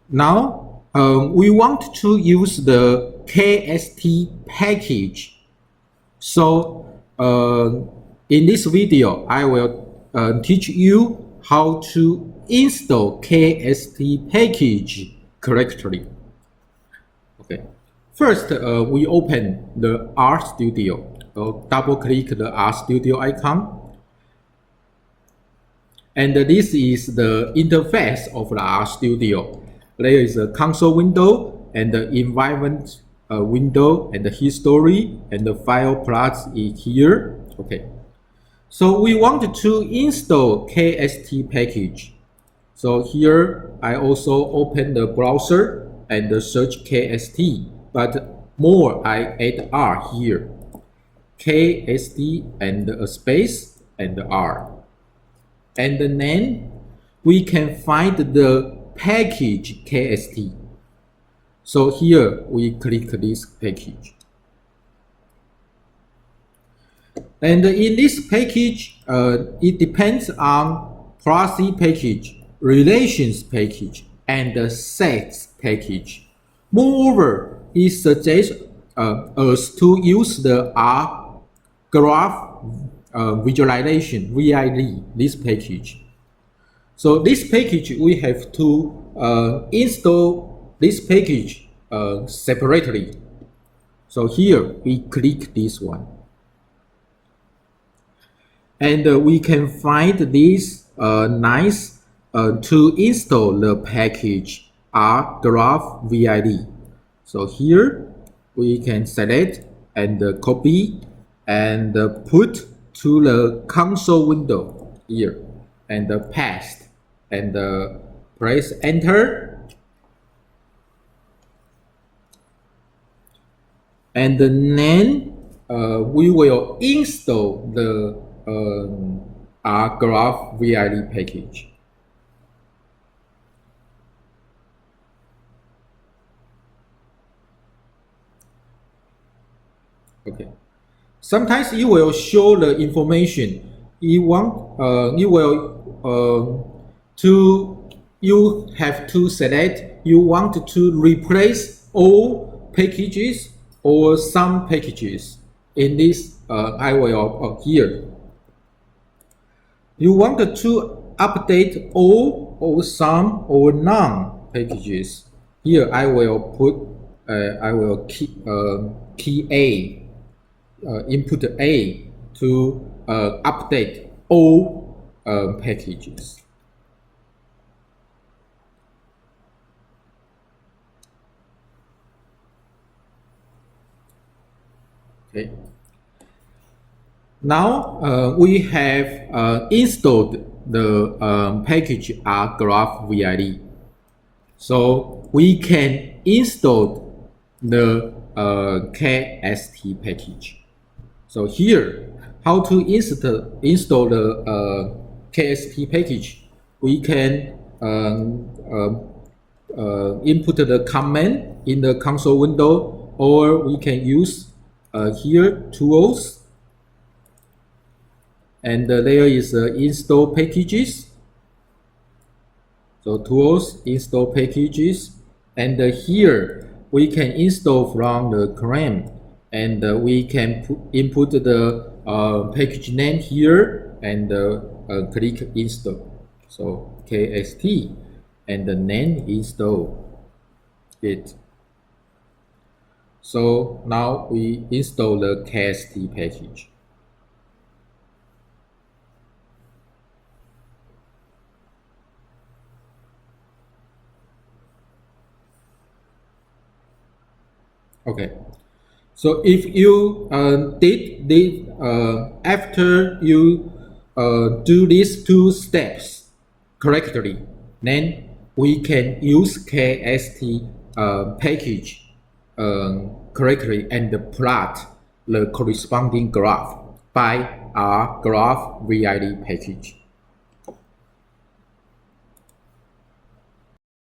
Now we want to use the KST package. So in this video, I will teach you how to install KST package correctly. Okay. First, we open the RStudio. So double click the RStudio icon. And this is the interface of the RStudio. There is a console window and the environment window and the history and the file plus is here. Okay. So we want to install KST package. So here I also open the browser and search KST, but more I add R here. KST and a space and R. And then we can find the package KST. So here we click this package. And in this package, it depends on proxy package, relations package, and the sets package. Moreover, it suggests us to use the R graph visualization VID, this package. So this package, we have to install this package separately. So here we click this one. And we can find this nice to install the package R graph VID. So here we can select and copy and put to the console window here and paste and press enter. And then we will install the R graph VID package. Okay. Sometimes it will show the information you have to select. You want to replace all packages or some packages. In this, I will here. You want to update all or some or none packages. Here I will put key A. Input A to update all packages. Okay. Now we have installed the package R graph VID. So we can install the KST package. So here, how to install the KST package? We can input the command in the console window, or we can use here tools, and there is install packages. So tools, install packages, and here we can install from the CRM. And we can input the package name here and click install. So KST and then install it. So now we install the KST package. Okay. So if you did this after you do these two steps correctly, then we can use KST package correctly and plot the corresponding graph by our graph VID package.